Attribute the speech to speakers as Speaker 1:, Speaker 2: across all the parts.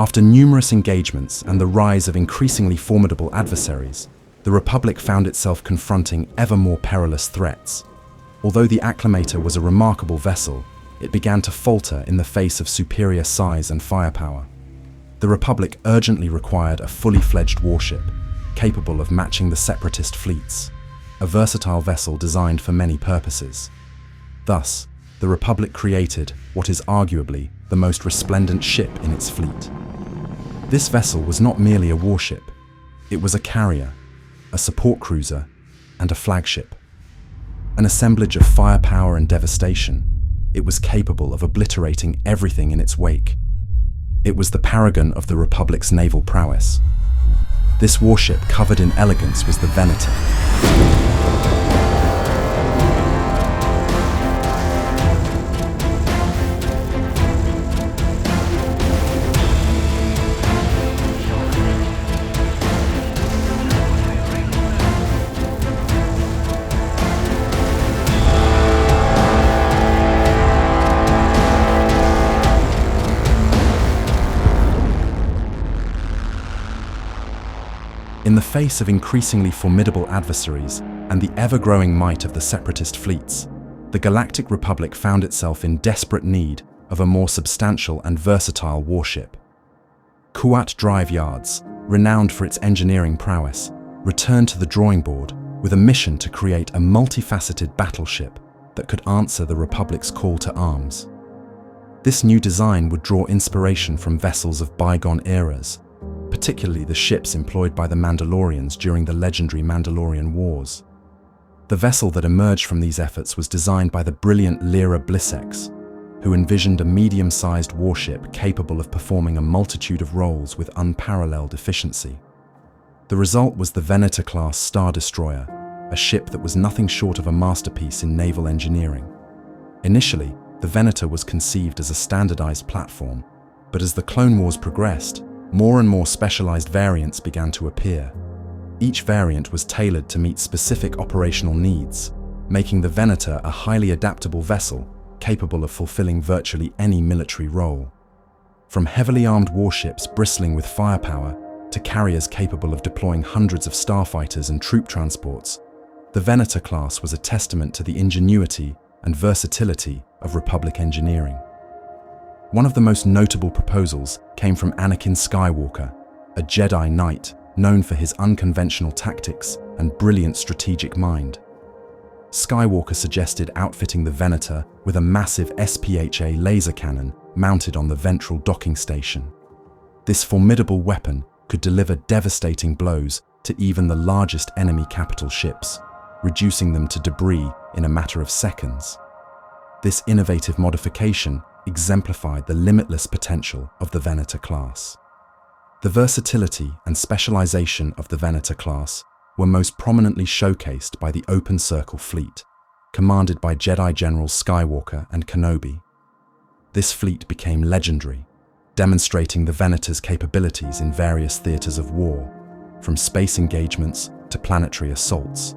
Speaker 1: After numerous engagements and the rise of increasingly formidable adversaries, the Republic found itself confronting ever more perilous threats. Although the Acclamator was a remarkable vessel, it began to falter in the face of superior size and firepower. The Republic urgently required a fully fledged warship, capable of matching the Separatist fleets, a versatile vessel designed for many purposes. Thus, the Republic created what is arguably the most resplendent ship in its fleet. This vessel was not merely a warship, it was a carrier, a support cruiser, and a flagship. An assemblage of firepower and devastation, it was capable of obliterating everything in its wake. It was the paragon of the Republic's naval prowess. This warship covered in elegance was the Venator. In the face of increasingly formidable adversaries and the ever-growing might of the Separatist fleets, the Galactic Republic found itself in desperate need of a more substantial and versatile warship. Kuat Drive Yards, renowned for its engineering prowess, returned to the drawing board with a mission to create a multifaceted battleship that could answer the Republic's call to arms. This new design would draw inspiration from vessels of bygone eras, particularly the ships employed by the Mandalorians during the legendary Mandalorian Wars. The vessel that emerged from these efforts was designed by the brilliant Lyra Blissex, who envisioned a medium-sized warship capable of performing a multitude of roles with unparalleled efficiency. The result was the Venator-class Star Destroyer, a ship that was nothing short of a masterpiece in naval engineering. Initially, the Venator was conceived as a standardized platform, but as the Clone Wars progressed, more and more specialized variants began to appear. Each variant was tailored to meet specific operational needs, making the Venator a highly adaptable vessel capable of fulfilling virtually any military role. From heavily armed warships bristling with firepower to carriers capable of deploying hundreds of starfighters and troop transports, the Venator class was a testament to the ingenuity and versatility of Republic engineering. One of the most notable proposals came from Anakin Skywalker, a Jedi Knight known for his unconventional tactics and brilliant strategic mind. Skywalker suggested outfitting the Venator with a massive SPHA laser cannon mounted on the ventral docking station. This formidable weapon could deliver devastating blows to even the largest enemy capital ships, reducing them to debris in a matter of seconds. This innovative modification exemplified the limitless potential of the Venator class. The versatility and specialization of the Venator class were most prominently showcased by the Open Circle fleet, commanded by Jedi Generals Skywalker and Kenobi. This fleet became legendary, demonstrating the Venator's capabilities in various theaters of war, from space engagements to planetary assaults.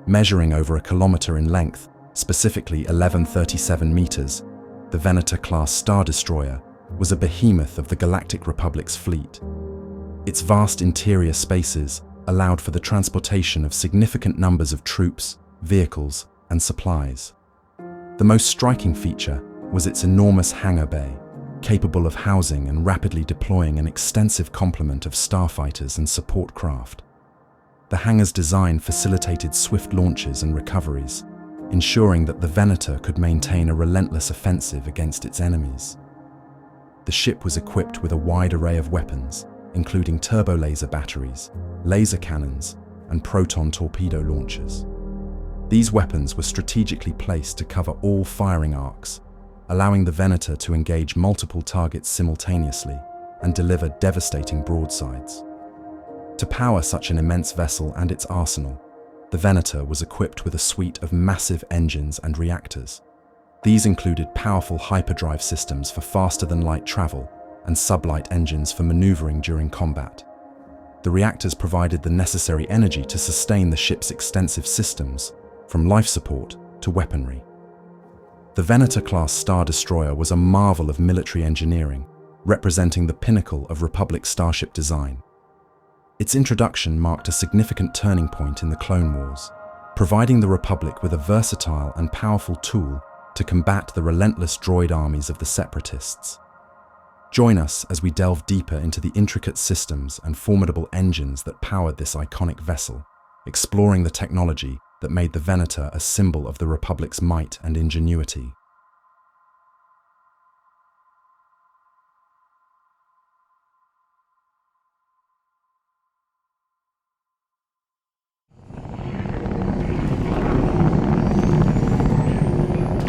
Speaker 1: Measuring over a kilometer in length, specifically 1137 meters, the Venator-class Star Destroyer was a behemoth of the Galactic Republic's fleet. Its vast interior spaces allowed for the transportation of significant numbers of troops, vehicles, and supplies. The most striking feature was its enormous hangar bay, capable of housing and rapidly deploying an extensive complement of starfighters and support craft. The hangar's design facilitated swift launches and recoveries, ensuring that the Venator could maintain a relentless offensive against its enemies. The ship was equipped with a wide array of weapons, including turbolaser batteries, laser cannons, and proton torpedo launchers. These weapons were strategically placed to cover all firing arcs, allowing the Venator to engage multiple targets simultaneously and deliver devastating broadsides. To power such an immense vessel and its arsenal, the Venator was equipped with a suite of massive engines and reactors. These included powerful hyperdrive systems for faster-than-light travel and sublight engines for maneuvering during combat. The reactors provided the necessary energy to sustain the ship's extensive systems, from life support to weaponry. The Venator-class Star Destroyer was a marvel of military engineering, representing the pinnacle of Republic starship design. Its introduction marked a significant turning point in the Clone Wars, providing the Republic with a versatile and powerful tool to combat the relentless droid armies of the Separatists. Join us as we delve deeper into the intricate systems and formidable engines that powered this iconic vessel, exploring the technology that made the Venator a symbol of the Republic's might and ingenuity.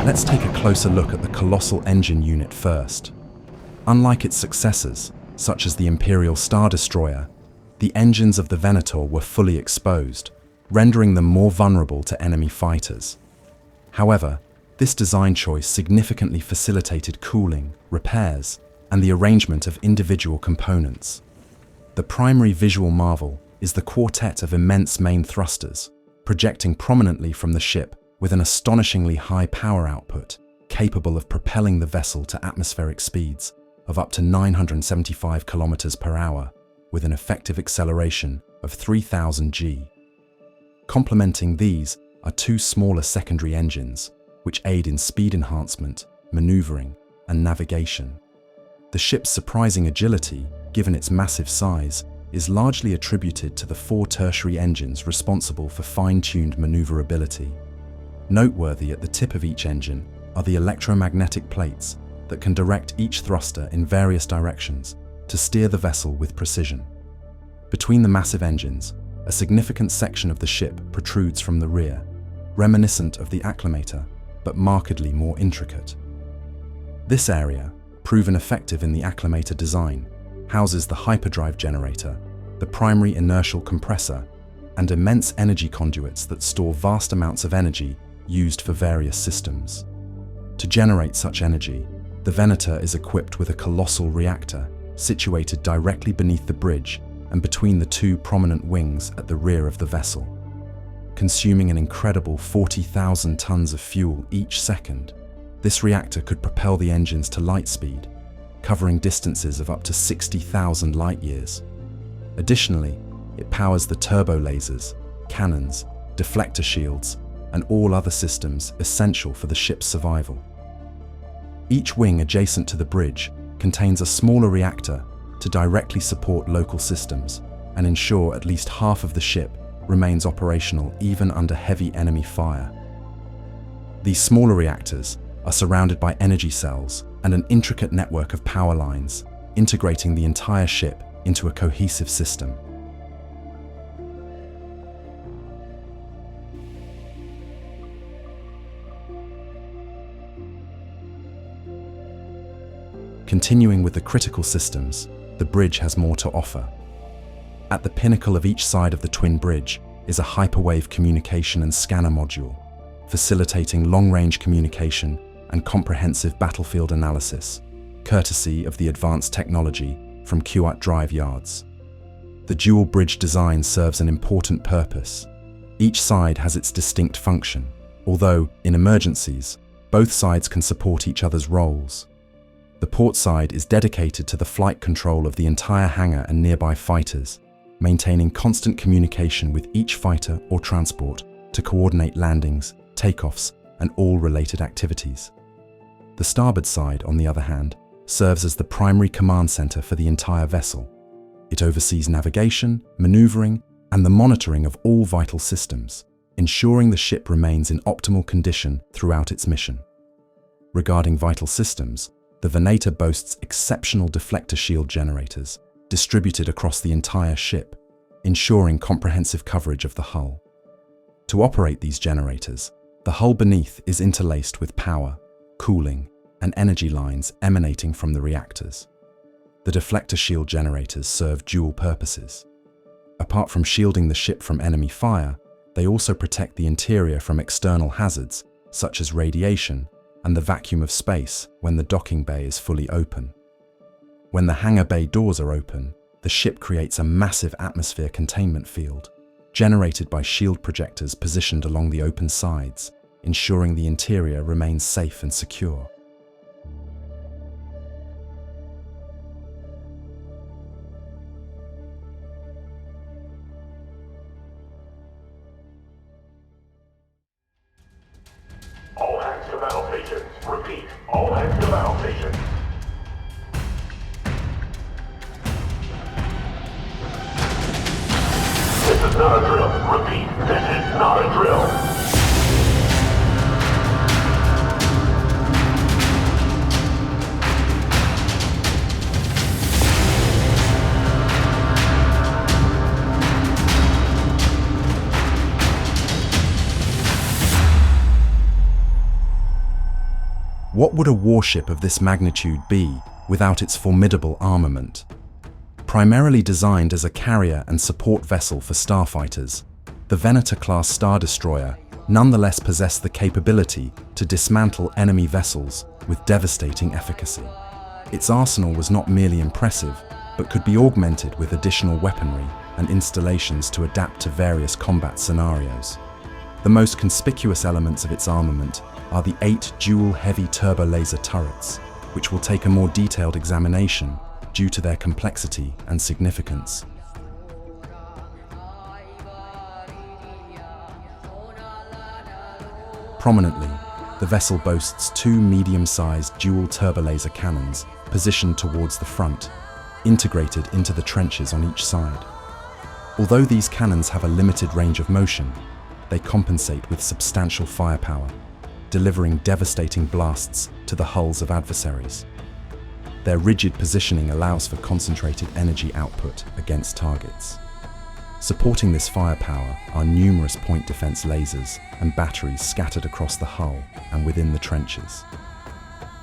Speaker 1: Let's take a closer look at the colossal engine unit first. Unlike its successors, such as the Imperial Star Destroyer, the engines of the Venator were fully exposed, rendering them more vulnerable to enemy fighters. However, this design choice significantly facilitated cooling, repairs, and the arrangement of individual components. The primary visual marvel is the quartet of immense main thrusters, projecting prominently from the ship with an astonishingly high power output, capable of propelling the vessel to atmospheric speeds of up to 975 kilometers per hour, with an effective acceleration of 3000 G. Complementing these are two smaller secondary engines, which aid in speed enhancement, maneuvering, and navigation. The ship's surprising agility, given its massive size, is largely attributed to the four tertiary engines responsible for fine-tuned maneuverability. Noteworthy at the tip of each engine are the electromagnetic plates that can direct each thruster in various directions to steer the vessel with precision. Between the massive engines, a significant section of the ship protrudes from the rear, reminiscent of the acclimator, but markedly more intricate. This area, proven effective in the acclimator design, houses the hyperdrive generator, the primary inertial compressor, and immense energy conduits that store vast amounts of energy used for various systems. To generate such energy, the Venator is equipped with a colossal reactor situated directly beneath the bridge and between the two prominent wings at the rear of the vessel. Consuming an incredible 40,000 tons of fuel each second, this reactor could propel the engines to light speed, covering distances of up to 60,000 light-years. Additionally, it powers the turbolasers, cannons, deflector shields, and all other systems essential for the ship's survival. Each wing adjacent to the bridge contains a smaller reactor to directly support local systems and ensure at least half of the ship remains operational even under heavy enemy fire. These smaller reactors are surrounded by energy cells and an intricate network of power lines, integrating the entire ship into a cohesive system. Continuing with the critical systems, the bridge has more to offer. At the pinnacle of each side of the twin bridge is a hyperwave communication and scanner module, facilitating long-range communication and comprehensive battlefield analysis, courtesy of the advanced technology from QAT drive yards. The dual bridge design serves an important purpose. Each side has its distinct function, although, in emergencies, both sides can support each other's roles. The port side is dedicated to the flight control of the entire hangar and nearby fighters, maintaining constant communication with each fighter or transport to coordinate landings, takeoffs, and all related activities. The starboard side, on the other hand, serves as the primary command center for the entire vessel. It oversees navigation, maneuvering, and the monitoring of all vital systems, ensuring the ship remains in optimal condition throughout its mission. Regarding vital systems, the Venator boasts exceptional deflector shield generators distributed across the entire ship, ensuring comprehensive coverage of the hull. To operate these generators, the hull beneath is interlaced with power, cooling, and energy lines emanating from the reactors. The deflector shield generators serve dual purposes. Apart from shielding the ship from enemy fire, they also protect the interior from external hazards, such as radiation and the vacuum of space when the docking bay is fully open. When the hangar bay doors are open, the ship creates a massive atmosphere containment field, generated by shield projectors positioned along the open sides, ensuring the interior remains safe and secure.
Speaker 2: stations. Repeat, all heads to battle stations. This is not a drill. Repeat, this is not a drill.
Speaker 1: What would a warship of this magnitude be without its formidable armament? Primarily designed as a carrier and support vessel for starfighters, the Venator-class Star Destroyer nonetheless possessed the capability to dismantle enemy vessels with devastating efficacy. Its arsenal was not merely impressive, but could be augmented with additional weaponry and installations to adapt to various combat scenarios. The most conspicuous elements of its armament are the 8 dual heavy Turbolaser turrets, which will take a more detailed examination due to their complexity and significance. Prominently, the vessel boasts 2 medium-sized dual Turbolaser cannons positioned towards the front, integrated into the trenches on each side. Although these cannons have a limited range of motion, they compensate with substantial firepower, delivering devastating blasts to the hulls of adversaries. Their rigid positioning allows for concentrated energy output against targets. Supporting this firepower are numerous point defense lasers and batteries scattered across the hull and within the trenches.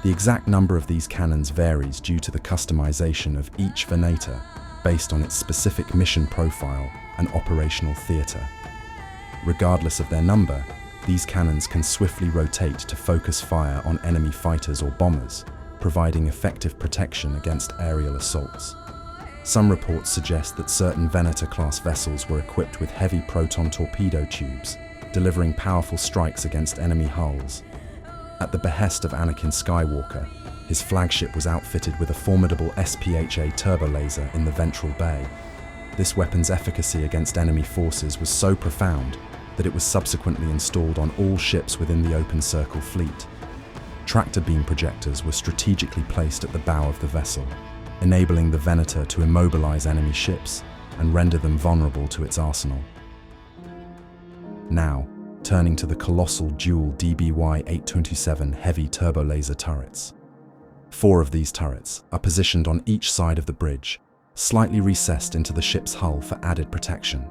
Speaker 1: The exact number of these cannons varies due to the customization of each Venator based on its specific mission profile and operational theater. Regardless of their number, these cannons can swiftly rotate to focus fire on enemy fighters or bombers, providing effective protection against aerial assaults. Some reports suggest that certain Venator-class vessels were equipped with heavy proton torpedo tubes, delivering powerful strikes against enemy hulls. At the behest of Anakin Skywalker, his flagship was outfitted with a formidable SPHA Turbolaser in the ventral bay. This weapon's efficacy against enemy forces was so profound that it was subsequently installed on all ships within the Open Circle fleet. Tractor beam projectors were strategically placed at the bow of the vessel, enabling the Venator to immobilize enemy ships and render them vulnerable to its arsenal. Now, turning to the colossal dual DBY-827 heavy Turbolaser turrets. 4 of these turrets are positioned on each side of the bridge, slightly recessed into the ship's hull for added protection.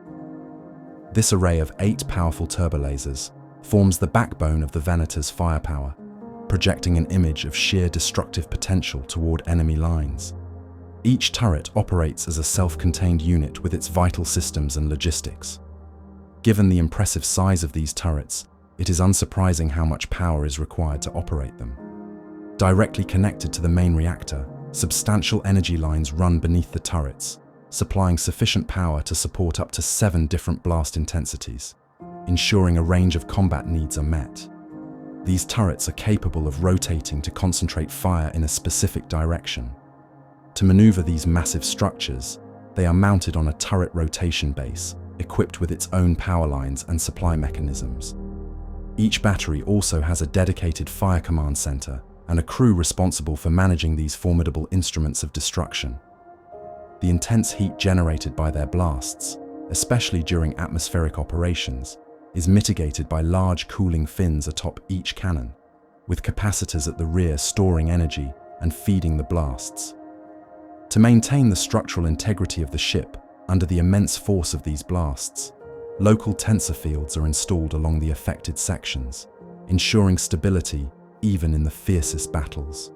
Speaker 1: This array of 8 powerful turbolasers forms the backbone of the Venator's firepower, projecting an image of sheer destructive potential toward enemy lines. Each turret operates as a self-contained unit with its vital systems and logistics. Given the impressive size of these turrets, it is unsurprising how much power is required to operate them. Directly connected to the main reactor, substantial energy lines run beneath the turrets, supplying sufficient power to support up to 7 different blast intensities, ensuring a range of combat needs are met. These turrets are capable of rotating to concentrate fire in a specific direction. To maneuver these massive structures, they are mounted on a turret rotation base, equipped with its own power lines and supply mechanisms. Each battery also has a dedicated fire command center and a crew responsible for managing these formidable instruments of destruction. The intense heat generated by their blasts, especially during atmospheric operations, is mitigated by large cooling fins atop each cannon, with capacitors at the rear storing energy and feeding the blasts. To maintain the structural integrity of the ship under the immense force of these blasts, local tensor fields are installed along the affected sections, ensuring stability even in the fiercest battles.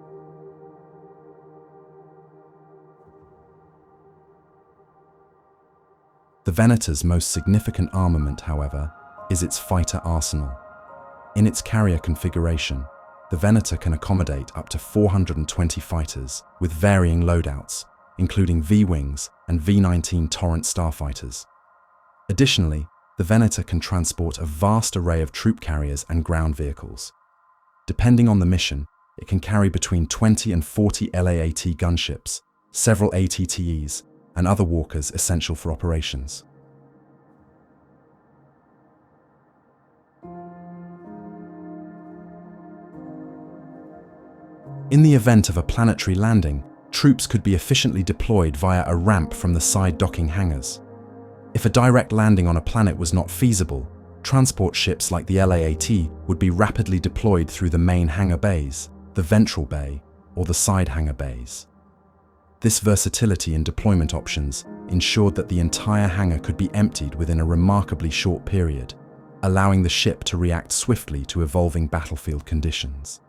Speaker 1: The Venator's most significant armament, however, is its fighter arsenal. In its carrier configuration, the Venator can accommodate up to 420 fighters with varying loadouts, including V-wings and V-19 Torrent starfighters. Additionally, the Venator can transport a vast array of troop carriers and ground vehicles. Depending on the mission, it can carry between 20 and 40 LAAT gunships, several ATTEs, and other walkers essential for operations. In the event of a planetary landing, troops could be efficiently deployed via a ramp from the side docking hangars. If a direct landing on a planet was not feasible, transport ships like the LAAT would be rapidly deployed through the main hangar bays, the ventral bay, or the side hangar bays. This versatility in deployment options ensured that the entire hangar could be emptied within a remarkably short period, allowing the ship to react swiftly to evolving battlefield conditions.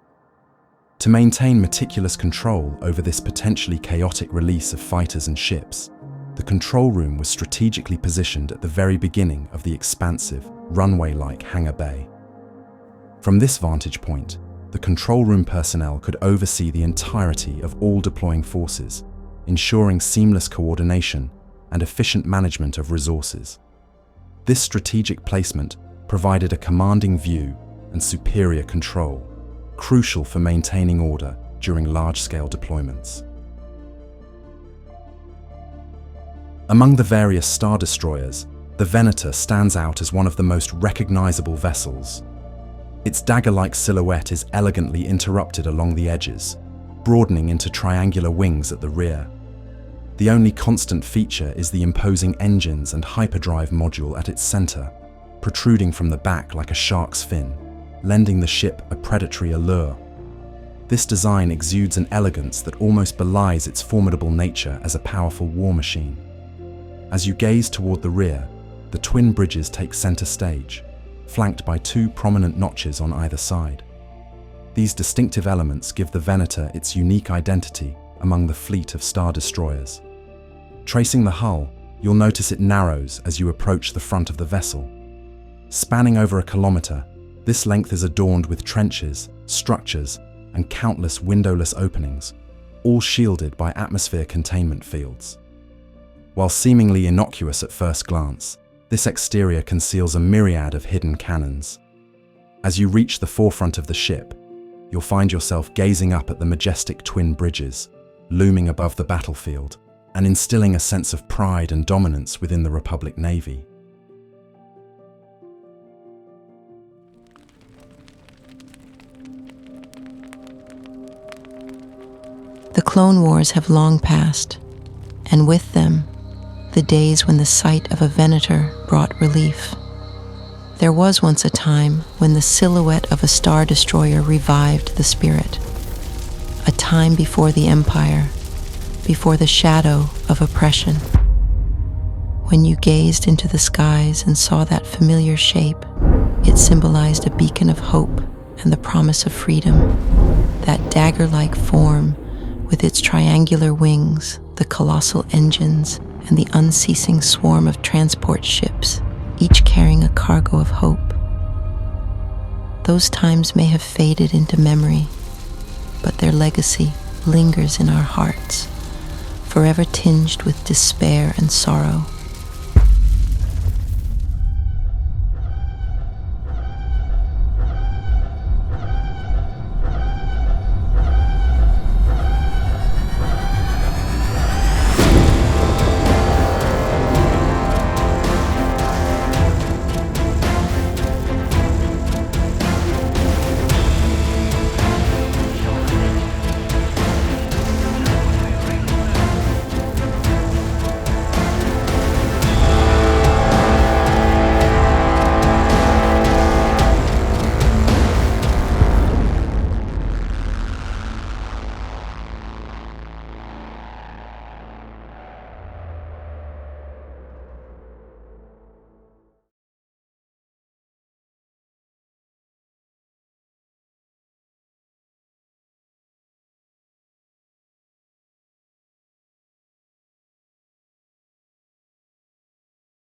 Speaker 1: To maintain meticulous control over this potentially chaotic release of fighters and ships, the control room was strategically positioned at the very beginning of the expansive, runway-like hangar bay. From this vantage point, the control room personnel could oversee the entirety of all deploying forces, ensuring seamless coordination and efficient management of resources. This strategic placement provided a commanding view and superior control, crucial for maintaining order during large-scale deployments. Among the various Star Destroyers, the Venator stands out as one of the most recognizable vessels. Its dagger-like silhouette is elegantly interrupted along the edges, broadening into triangular wings at the rear. The only constant feature is the imposing engines and hyperdrive module at its center, protruding from the back like a shark's fin, lending the ship a predatory allure. This design exudes an elegance that almost belies its formidable nature as a powerful war machine. As you gaze toward the rear, the twin bridges take center stage, flanked by two prominent notches on either side. These distinctive elements give the Venator its unique identity among the fleet of Star Destroyers. Tracing the hull, you'll notice it narrows as you approach the front of the vessel. Spanning over a kilometer, this length is adorned with trenches, structures, and countless windowless openings, all shielded by atmosphere containment fields. While seemingly innocuous at first glance, this exterior conceals a myriad of hidden cannons. As you reach the forefront of the ship, you'll find yourself gazing up at the majestic twin bridges, looming above the battlefield, and instilling a sense of pride and dominance within the Republic Navy.
Speaker 3: The Clone Wars have long passed, and with them, the days when the sight of a Venator brought relief. There was once a time when the silhouette of a Star Destroyer revived the spirit. A time before the Empire, before the shadow of oppression. When you gazed into the skies and saw that familiar shape, it symbolized a beacon of hope and the promise of freedom. That dagger-like form, with its triangular wings, the colossal engines, and the unceasing swarm of transport ships, each carrying a cargo of hope. Those times may have faded into memory, but their legacy lingers in our hearts, forever tinged with despair and sorrow.